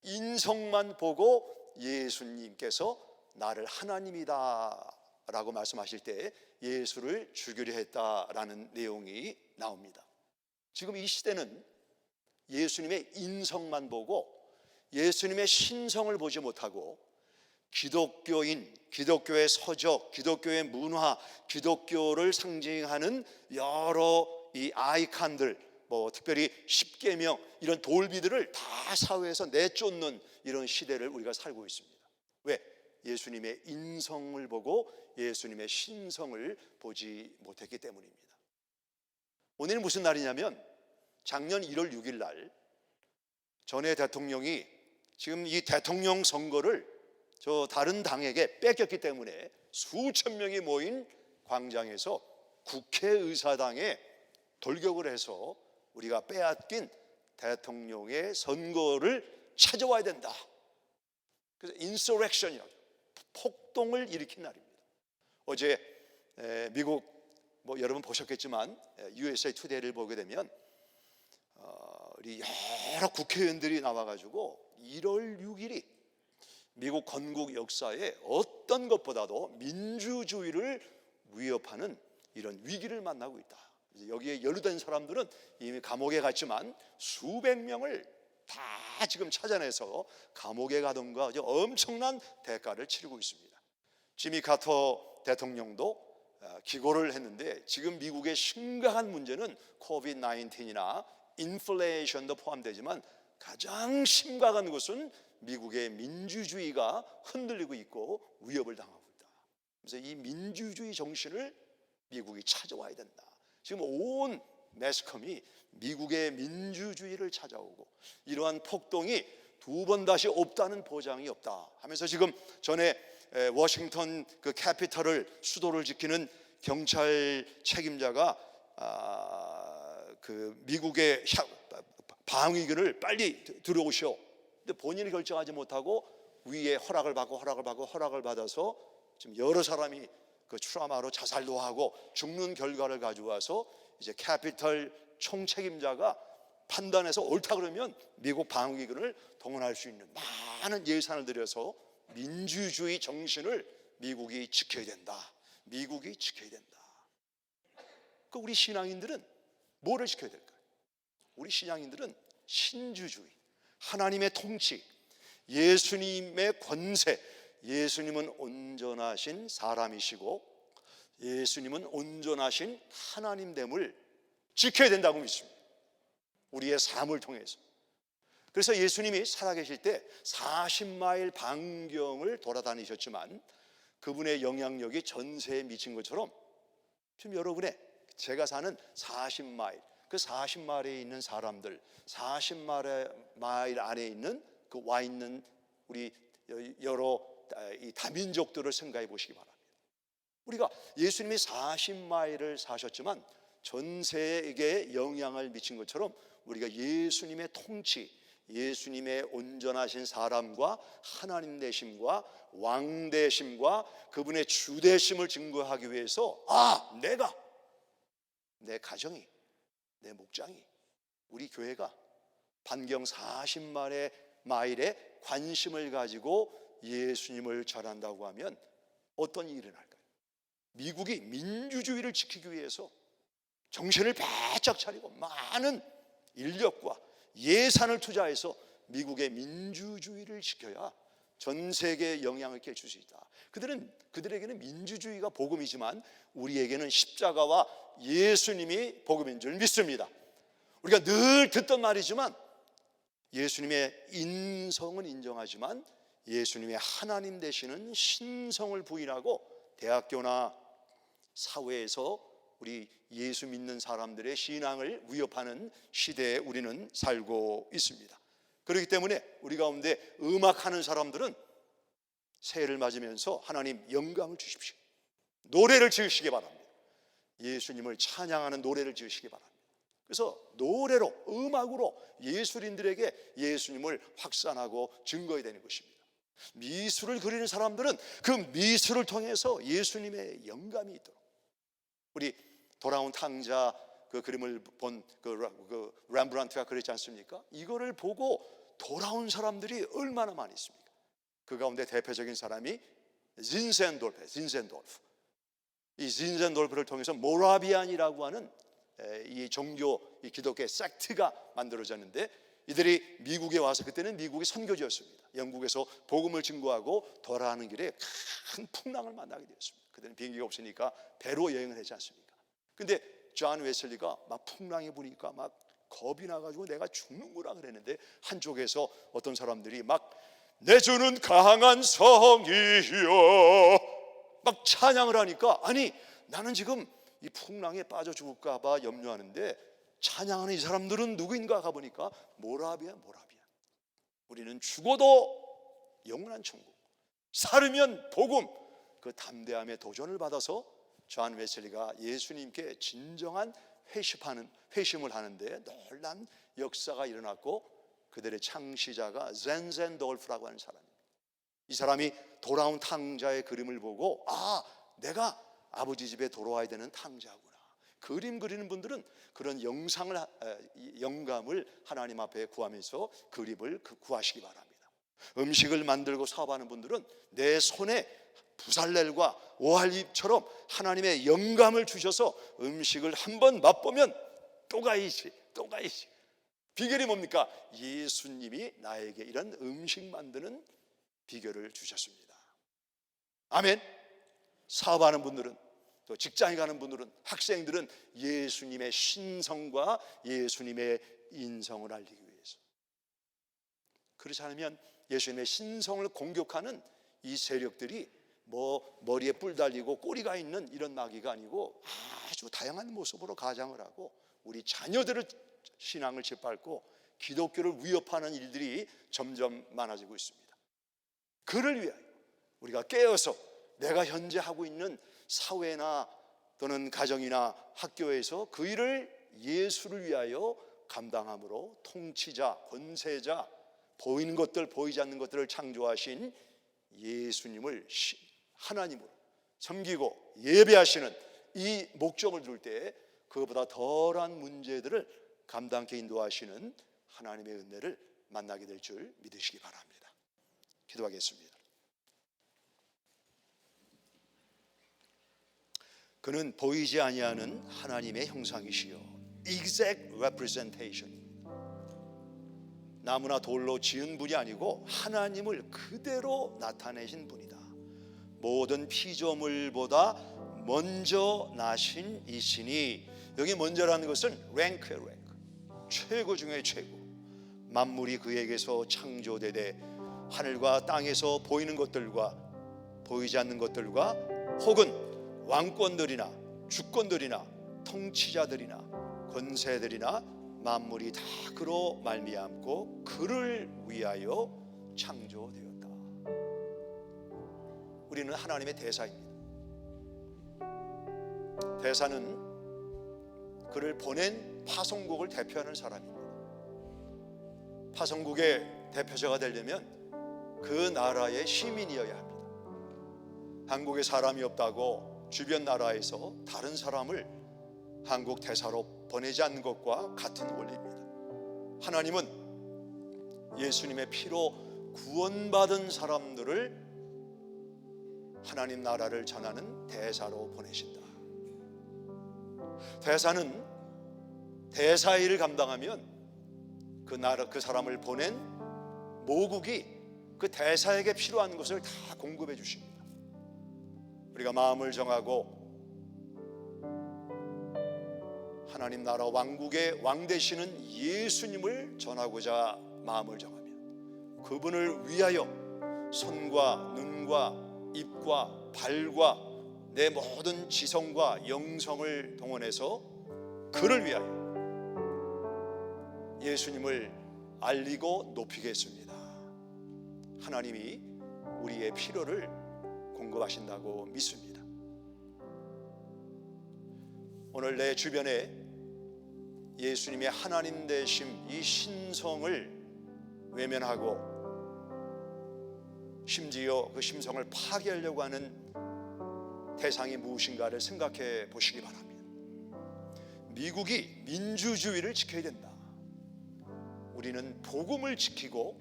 인성만 보고 예수님께서 나를 하나님이다 라고 말씀하실 때 예수를 죽이려 했다라는 내용이 나옵니다. 지금 이 시대는 예수님의 인성만 보고 예수님의 신성을 보지 못하고 기독교인, 기독교의 서적, 기독교의 문화, 기독교를 상징하는 여러 이 아이콘들, 특별히 십계명, 이런 돌비들을 다 사회에서 내쫓는 이런 시대를 우리가 살고 있습니다. 왜? 예수님의 인성을 보고 예수님의 신성을 보지 못했기 때문입니다. 오늘은 무슨 날이냐면 작년 1월 6일 날 전에 대통령이 지금 이 대통령 선거를 저 다른 당에게 뺏겼기 때문에 수천 명이 모인 광장에서 국회의사당에 돌격을 해서 우리가 빼앗긴 대통령의 선거를 찾아와야 된다. 그래서 인서렉션이라고, 폭동을 일으킨 날입니다. 어제 미국 여러분 보셨겠지만 USA 투데이를 보게 되면 우리 여러 국회의원들이 나와가지고 1월 6일이 미국 건국 역사에 어떤 것보다도 민주주의를 위협하는 이런 위기를 만나고 있다. 여기에 연루된 사람들은 이미 감옥에 갔지만 수백 명을 다 지금 찾아내서 감옥에 가던가 아주 엄청난 대가를 치르고 있습니다. 지미 카터 대통령도 기고를 했는데 지금 미국의 심각한 문제는 코비드-19이나 인플레이션도 포함되지만 가장 심각한 것은 미국의 민주주의가 흔들리고 있고 위협을 당하고 있다. 그래서 이 민주주의 정신을 미국이 찾아와야 된다. 지금 온 매스컴이 미국의 민주주의를 찾아오고 이러한 폭동이 두 번 다시 없다는 보장이 없다 하면서 지금 전에 워싱턴 그 캐피털을 수도를 지키는 경찰 책임자가 그 미국의 방위군을 빨리 들어오시오. 근데 본인이 결정하지 못하고 위에 허락을 받아서 지금 여러 사람이 그 트라우마로 자살도 하고 죽는 결과를 가져와서 이제 캐피털 총책임자가 판단해서 옳다 그러면 미국 방위군을 동원할 수 있는 많은 예산을 들여서 민주주의 정신을 미국이 지켜야 된다. 미국이 지켜야 된다. 그 우리 신앙인들은 뭐를 지켜야 될까요? 우리 신앙인들은 신주주의, 하나님의 통치, 예수님의 권세, 예수님은 온전하신 사람이시고 예수님은 온전하신 하나님됨을 지켜야 된다고 믿습니다. 우리의 삶을 통해서. 그래서 예수님이 살아계실 때 40마일 반경을 돌아다니셨지만 그분의 영향력이 전 세에 미친 것처럼 지금 여러분의 제가 사는 40마일, 그 40마일에 있는 사람들, 40마일 안에 있는 그 와 있는 우리 여러 이 다민족들을 생각해 보시기 바랍니다. 우리가 예수님이 40마일을 사셨지만 전 세계에 영향을 미친 것처럼 우리가 예수님의 통치, 예수님의 온전하신 사람과 하나님 되심과 왕 되심과 그분의 주 되심을 증거하기 위해서 내가, 내 가정이, 내 목장이, 우리 교회가 반경 40마일에 관심을 가지고 예수님을 전한다고 하면 어떤 일이 일어날까요? 미국이 민주주의를 지키기 위해서 정신을 바짝 차리고 많은 인력과 예산을 투자해서 미국의 민주주의를 지켜야 전 세계에 영향을 끼칠 수 있다. 그들에게는 민주주의가 복음이지만 우리에게는 십자가와 예수님이 복음인 줄 믿습니다. 우리가 늘 듣던 말이지만 예수님의 인성은 인정하지만 예수님의 하나님 되시는 신성을 부인하고 대학교나 사회에서 우리 예수 믿는 사람들의 신앙을 위협하는 시대에 우리는 살고 있습니다. 그렇기 때문에 우리 가운데 음악하는 사람들은 새해를 맞으면서 하나님 영광을 주십시오. 노래를 지으시기 바랍니다. 예수님을 찬양하는 노래를 지으시기 바랍니다. 그래서 노래로, 음악으로 예술인들에게 예수님을 확산하고 증거해야 되는 것입니다. 미술을 그리는 사람들은 그 미술을 통해서 예수님의 영감이 있도록, 우리 돌아온 탕자 그 그림을 본 그 렘브란트가 그랬지 않습니까? 이거를 보고 돌아온 사람들이 얼마나 많이 있습니까? 그 가운데 대표적인 사람이 진센돌프. 이 진센돌프를 통해서 모라비안이라고 하는 이 종교, 이 기독교의 섹트가 만들어졌는데 이들이 미국에 와서, 그때는 미국이 선교지였습니다. 영국에서 복음을 증거하고 돌아가는 길에 큰 풍랑을 만나게 되었습니다. 그때는 비행기가 없으니까 배로 여행을 하지 않습니까? 근데 존 웨슬리가 막 풍랑이 부니까 막 겁이 나가지고 내가 죽는구나 그랬는데, 한쪽에서 어떤 사람들이 막 내 주는 강한 성이요 막 찬양을 하니까, 아니 나는 지금 이 풍랑에 빠져 죽을까 봐 염려하는데 찬양하는 이 사람들은 누구인가 가보니까 모라비아. 우리는 죽어도 영원한 천국, 살으면 복음, 그 담대함의 도전을 받아서 존 웨슬리가 예수님께 진정한 회심을 하는데 놀란 역사가 일어났고, 그들의 창시자가 젠젠돌프라고 하는 사람입니다. 이 사람이 돌아온 탕자의 그림을 보고, 아, 내가 아버지 집에 돌아와야 되는 탕자구나. 그림 그리는 분들은 그런 영감을 하나님 앞에 구하면서 그림을 구하시기 바랍니다. 음식을 만들고 사업하는 분들은 내 손에 부살렐과 오할잎처럼 하나님의 영감을 주셔서 음식을 한번 맛보면 또 가야지. 비결이 뭡니까? 예수님이 나에게 이런 음식 만드는 비결을 주셨습니다. 아멘. 사업하는 분들은, 또 직장에 가는 분들은, 학생들은 예수님의 신성과 예수님의 인성을 알리기 위해서, 그렇지 않으면 예수님의 신성을 공격하는 이 세력들이 뭐 머리에 뿔 달리고 꼬리가 있는 이런 마귀가 아니고 아주 다양한 모습으로 가장을 하고 우리 자녀들의 신앙을 짓밟고 기독교를 위협하는 일들이 점점 많아지고 있습니다. 그를 위하여 우리가 깨어서 내가 현재 하고 있는 사회나 또는 가정이나 학교에서 그 일을 예수를 위하여 감당함으로 통치자, 권세자, 보이는 것들, 보이지 않는 것들을 창조하신 예수님을 하나님으로 섬기고 예배하시는 이 목적을 둘 때 그보다 덜한 문제들을 감당케 인도하시는 하나님의 은혜를 만나게 될 줄 믿으시기 바랍니다. 기도하겠습니다. 그는 보이지 아니하는 하나님의 형상이시요, exact representation, 나무나 돌로 지은 분이 아니고 하나님을 그대로 나타내신 분이다. 모든 피조물보다 먼저 나신 이시니, 여기 먼저라는 것은 랭크예요. 랭크, 최고 중에 최고. 만물이 그에게서 창조되되 하늘과 땅에서 보이는 것들과 보이지 않는 것들과 혹은 왕권들이나 주권들이나 통치자들이나 권세들이나 만물이 다 그로 말미암고 그를 위하여 창조되었다. 우리는 하나님의 대사입니다. 대사는 그를 보낸 파송국을 대표하는 사람입니다. 파송국의 대표자가 되려면 그 나라의 시민이어야 합니다. 한국에 사람이 없다고 주변 나라에서 다른 사람을 한국 대사로 보내지 않는 것과 같은 원리입니다. 하나님은 예수님의 피로 구원받은 사람들을 하나님 나라를 전하는 대사로 보내신다. 대사는 대사 일을 감당하면 그 사람을 보낸 모국이 그 대사에게 필요한 것을 다 공급해 주십니다. 우리가 마음을 정하고 하나님 나라 왕국의 왕 되시는 예수님을 전하고자 마음을 정하면 그분을 위하여 손과 눈과 입과 발과 내 모든 지성과 영성을 동원해서 그를 위하여 예수님을 알리고 높이겠습니다. 하나님이 우리의 필요를 공급하신다고 믿습니다. 오늘 내 주변에 예수님의 하나님 되심 이 신성을 외면하고 심지어 그 심성을 파괴하려고 하는 대상이 무엇인가를 생각해 보시기 바랍니다. 미국이 민주주의를 지켜야 된다. 우리는 복음을 지키고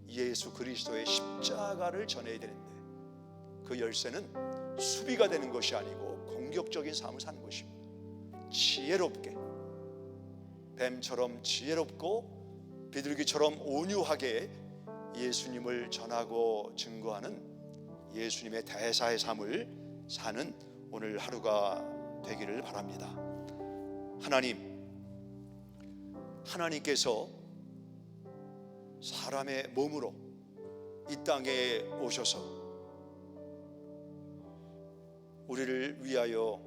예수 그리스도의 십자가를 전해야 되는데 그 열쇠는 수비가 되는 것이 아니고 공격적인 삶을 사는 것입니다. 지혜롭게, 뱀처럼 지혜롭고 비둘기처럼 온유하게 예수님을 전하고 증거하는 예수님의 대사의 삶을 사는 오늘 하루가 되기를 바랍니다. 하나님께서 사람의 몸으로 이 땅에 오셔서 우리를 위하여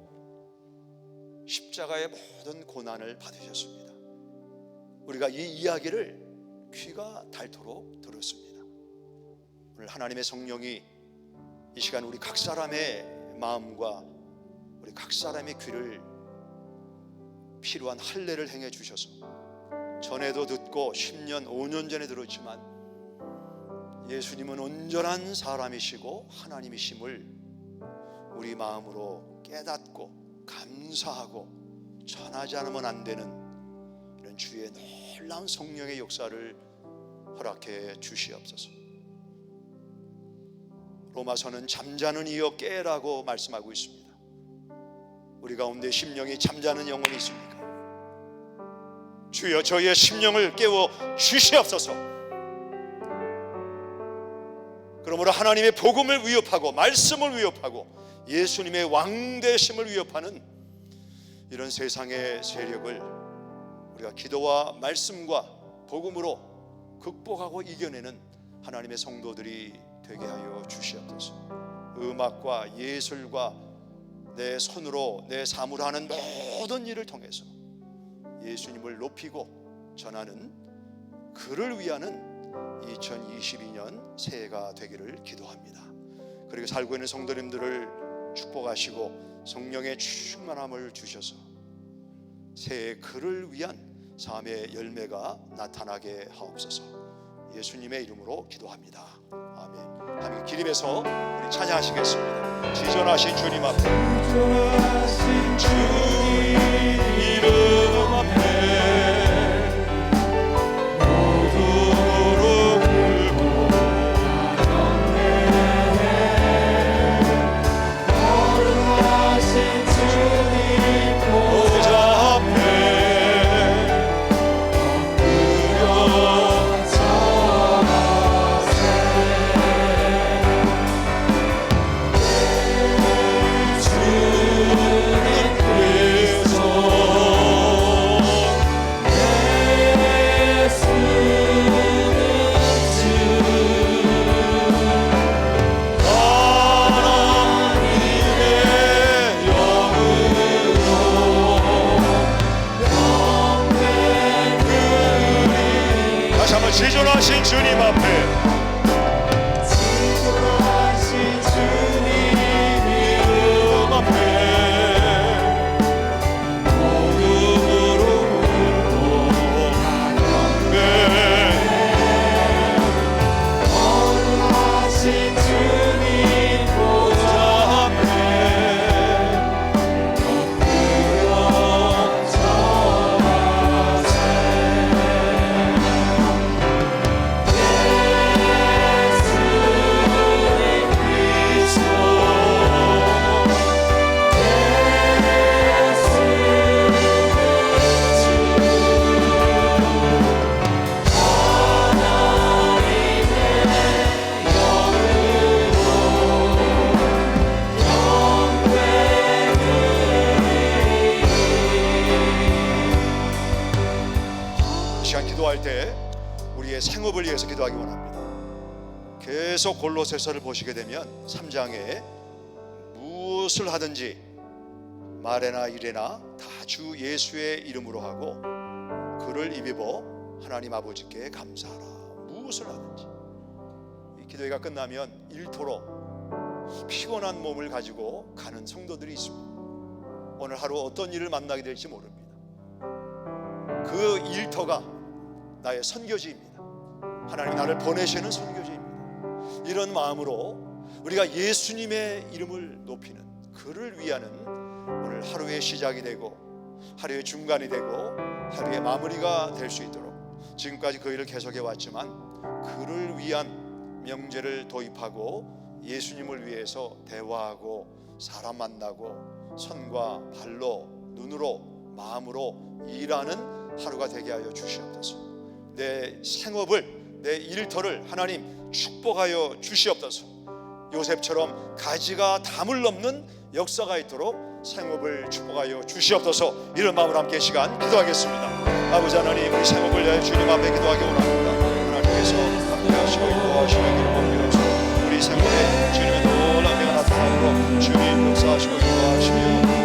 십자가의 모든 고난을 받으셨습니다. 우리가 이 이야기를 귀가 닳도록 들었습니다. 오늘 하나님의 성령이 이 시간 우리 각 사람의 마음과 우리 각 사람의 귀를 필요한 할례를 행해 주셔서 전에도 듣고 10년, 5년 전에 들었지만 예수님은 온전한 사람이시고 하나님이심을 우리 마음으로 깨닫고 감사하고 전하지 않으면 안 되는 이런 주의 놀라운 성령의 역사를 허락해 주시옵소서. 로마서는 잠자는 이여 깨라고 말씀하고 있습니다. 우리 가운데 심령이 잠자는 영혼이 있습니까? 주여 저희의 심령을 깨워 주시옵소서. 그러므로 하나님의 복음을 위협하고 말씀을 위협하고 예수님의 왕되심을 위협하는 이런 세상의 세력을 우리가 기도와 말씀과 복음으로 극복하고 이겨내는 하나님의 성도들이 되게 하여 주시옵소서. 음악과 예술과 내 손으로 내 삶으로 하는 모든 일을 통해서 예수님을 높이고 전하는 그를 위하는 2022년 새해가 되기를 기도합니다. 그리고 살고 있는 성도님들을 축복하시고 성령의 충만함을 주셔서 새해 그를 위한 삶의 열매가 나타나게 하옵소서. 예수님의 이름으로 기도합니다. 아멘. 함께 기립에서 우리 찬양하시겠습니다. 지존하신 주님 앞에, 지존하신 주님 이름 앞에 모두 무릎 꿇고 거룩하신 주님 보좌 앞에 지존하신 주님 앞에, 지존하신 주님 이름 앞에 모두 무릎 꿇고 거룩하신 주님 보좌 앞에 기도할 때 우리의 생업을 위해서 기도하기 원합니다. 계속 골로새서를 보시게 되면 3장에 무엇을 하든지 말에나 일에나 다 주 예수의 이름으로 하고 그를 입입어 하나님 아버지께 감사하라. 무엇을 하든지. 이 기도회가 끝나면 일터로 피곤한 몸을 가지고 가는 성도들이 있습니다. 오늘 하루 어떤 일을 만나게 될지 모릅니다. 그 일터가 나의 선교지입니다. 하나님 나를 보내시는 선교지입니다. 이런 마음으로 우리가 예수님의 이름을 높이는 그를 위하는 오늘 하루의 시작이 되고 하루의 중간이 되고 하루의 마무리가 될 수 있도록 지금까지 그 일을 계속해 왔지만 그를 위한 명제를 도입하고 예수님을 위해서 대화하고 사람 만나고 손과 발로 눈으로 마음으로 일하는 하루가 되게 하여 주시옵소서. 내 생업을, 내 일터를 하나님 축복하여 주시옵소서. 요셉처럼 가지가 담을 넘는 역사가 있도록 생업을 축복하여 주시옵소서. 이런 마음으로 함께 시간 기도하겠습니다. 아버지 하나님, 우리 생업을 위하여 주님 앞에 기도하기 원합니다. 하나님께서 함께하시고 인도하시는 길을 봅니다. 우리 생업에 주님의 놀라운 은혜가 나타나도록 주님 역사하시고 인도하시며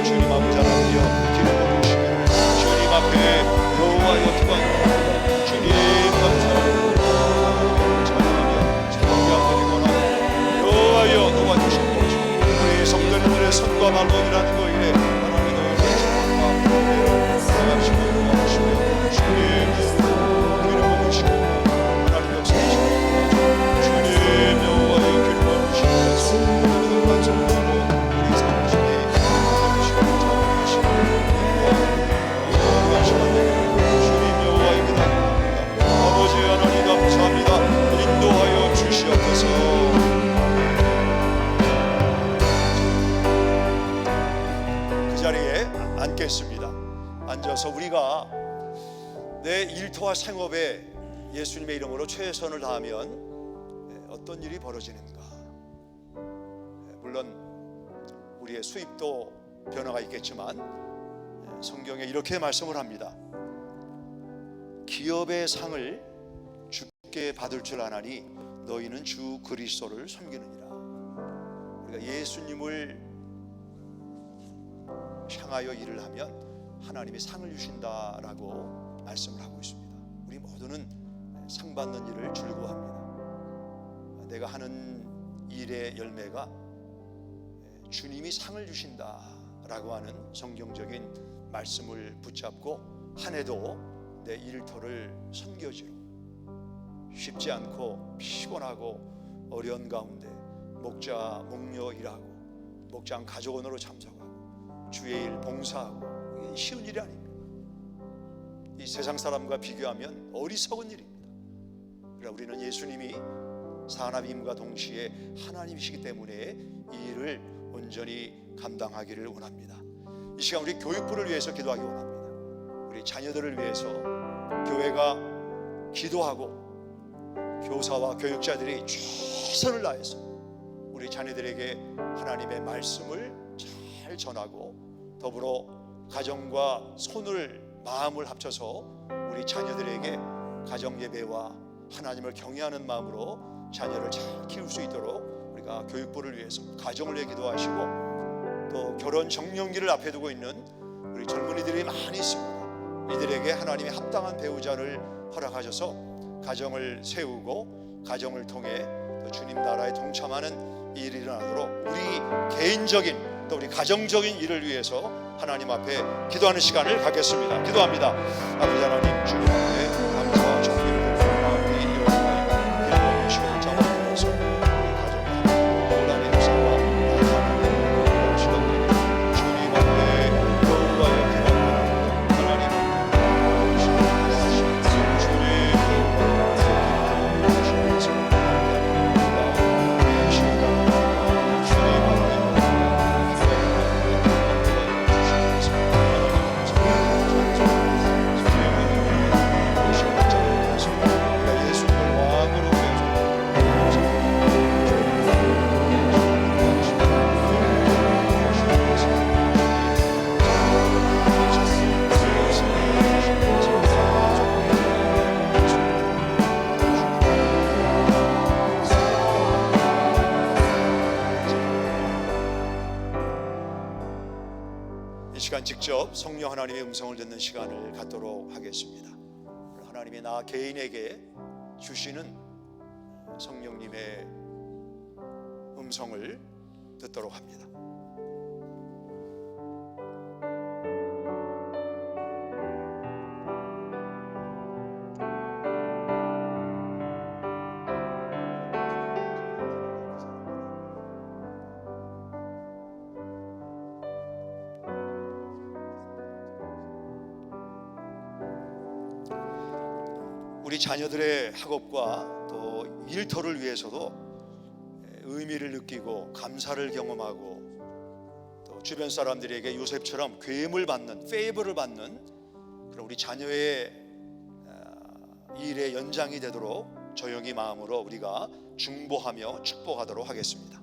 주님 아버지 하나님여 기름 부으시기를 주님 앞에 여호와여 기도합니다. 주님 감사합니다. 찬양하며 찬양 드리고 나면 여호와여 도와주시고 우리 성도님들의 손과 발로 일하는 거일에 하나님의 너희의 찬양과 은혜를 살아가시고 인도하시며 주님 기름 부으시고 하나님 역사하시고 주님 여호와여 기름 부으시면서 우리들 간절하고 우리 성도님이 하나님이시고 자원하시고 주님 여호와의 기도합니다. 아버지 하나님 감사합니다. 인도하여 주시옵소서. 그 자리에 앉겠습니다. 앉아서 우리가 내 일터와 생업에 예수님의 이름으로 최선을 다하면 어떤 일이 벌어지는가. 물론 우리의 수입도 변화가 있겠지만 성경에 이렇게 말씀을 합니다. 기업의 상을 주께 받을 줄 아나니 너희는 주 그리스도를 섬기느니라. 우리가 예수님을 향하여 일을 하면 하나님이 상을 주신다라고 말씀을 하고 있습니다. 우리 모두는 상 받는 일을 즐거워합니다. 내가 하는 일의 열매가 주님이 상을 주신다라고 하는 성경적인 말씀을 붙잡고 한 해도 내 일터를 섬겨지로 쉽지 않고 피곤하고 어려운 가운데 목자 목녀 일하고 목장 가족원으로 참석하고 주의 일 봉사하고 이게 쉬운 일이 아닙니다. 이 세상 사람과 비교하면 어리석은 일입니다. 그러나 우리는 예수님이 사람임과 동시에 하나님이시기 때문에 이 일을 온전히 감당하기를 원합니다. 이 시간 우리 교육부를 위해서 기도하기 원합니다. 우리 자녀들을 위해서 교회가 기도하고 교사와 교육자들이 최선을 다해서 우리 자녀들에게 하나님의 말씀을 잘 전하고 더불어 가정과 손을 마음을 합쳐서 우리 자녀들에게 가정 예배와 하나님을 경외하는 마음으로 자녀를 잘 키울 수 있도록 우리가 교육부를 위해서 가정을 위해 기도하시고 또 결혼 정년기를 앞에 두고 있는 우리 젊은이들이 많이 있습니다. 이들에게 하나님의 합당한 배우자를 허락하셔서 가정을 세우고 가정을 통해 또 주님 나라에 동참하는 일이 일어나도록 우리 개인적인 또 우리 가정적인 일을 위해서 하나님 앞에 기도하는 시간을 갖겠습니다. 기도합니다. 아버지 하나님, 주님 앞에 감사와 존경을 드리는 마음이 여호와의 기름 부으시고 잡아주셔서 우리 가정의 놀라운 역사와 나타나는 시간들이 주님 앞에 여호와의 기름 하나님 시간 직접 성령 하나님의 음성을 듣는 시간을 갖도록 하겠습니다. 하나님이 나 개인에게 주시는 성령님의 음성을 듣도록 합니다. 우리 자녀들의 학업과 또 일터를 위해서도 의미를 느끼고 감사를 경험하고 또 주변 사람들에게 요셉처럼 괴임을 받는 페이버를 받는 그런 우리 자녀의 이 일의 연장이 되도록 조용히 마음으로 우리가 중보하며 축복하도록 하겠습니다.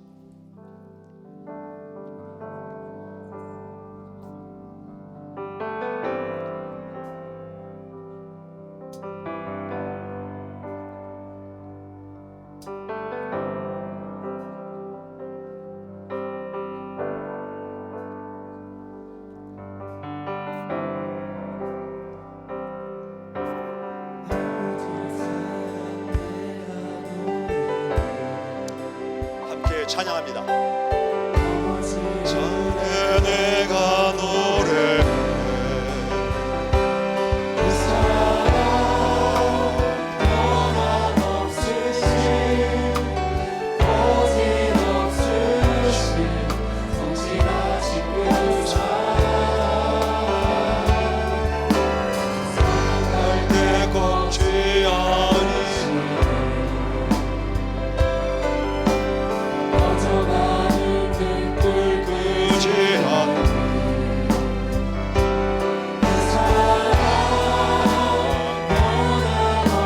함께 찬양합니다. 전에 내가 노래해 그 사랑 변함없으신 거짓없으신 성실하신 그 사랑 할 때 꺾지 않으니 꺼져가는 등불 끄지 않 그 사랑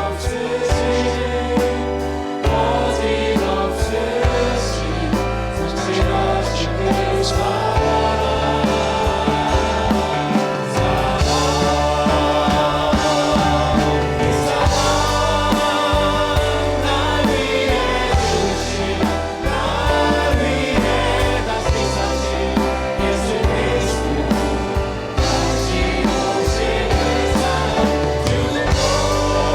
변함없으신 거짓없으신 성실하신 그 날 위해 주신 날 위해 다시 사신 예수 그리스도 다시 오신 그 사랑 죽음도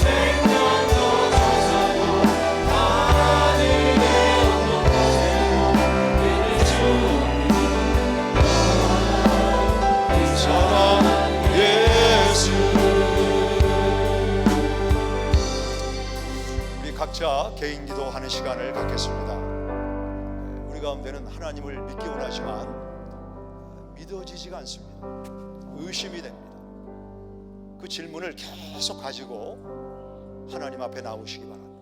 생명도 천사도 하늘의 언덕까지도 그를 주옵니 이 사랑 예수. 우리 각자 개인 기도하는 시간을 갖겠습니다. 우리 가운데는 하나님을 믿기 원하지만 믿어지지가 않습니다. 의심이 됩니다. 그 질문을 계속 가지고 하나님 앞에 나오시기 바랍니다.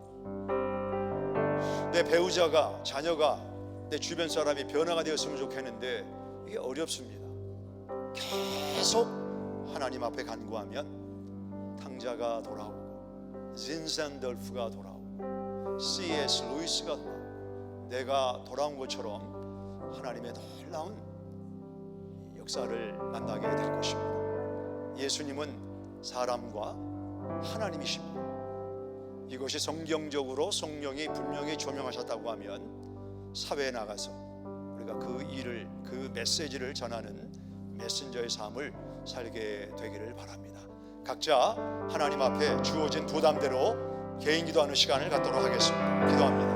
내 배우자가, 자녀가, 내 주변 사람이 변화가 되었으면 좋겠는데 이게 어렵습니다. 계속 하나님 앞에 간구하면 탕자가 돌아오고 진샌덜프가 돌아오고 C.S. 루이스가 돌아오고 내가 돌아온 것처럼 하나님의 놀라운 역사를 만나게 될 것입니다. 예수님은 사람과 하나님이십니다. 이것이 성경적으로 성령이 분명히 조명하셨다고 하면 사회에 나가서 우리가 그 일을, 그 메시지를 전하는 메신저의 삶을 살게 되기를 바랍니다. 각자 하나님 앞에 주어진 부담대로 개인 기도하는 시간을 갖도록 하겠습니다. 기도합니다.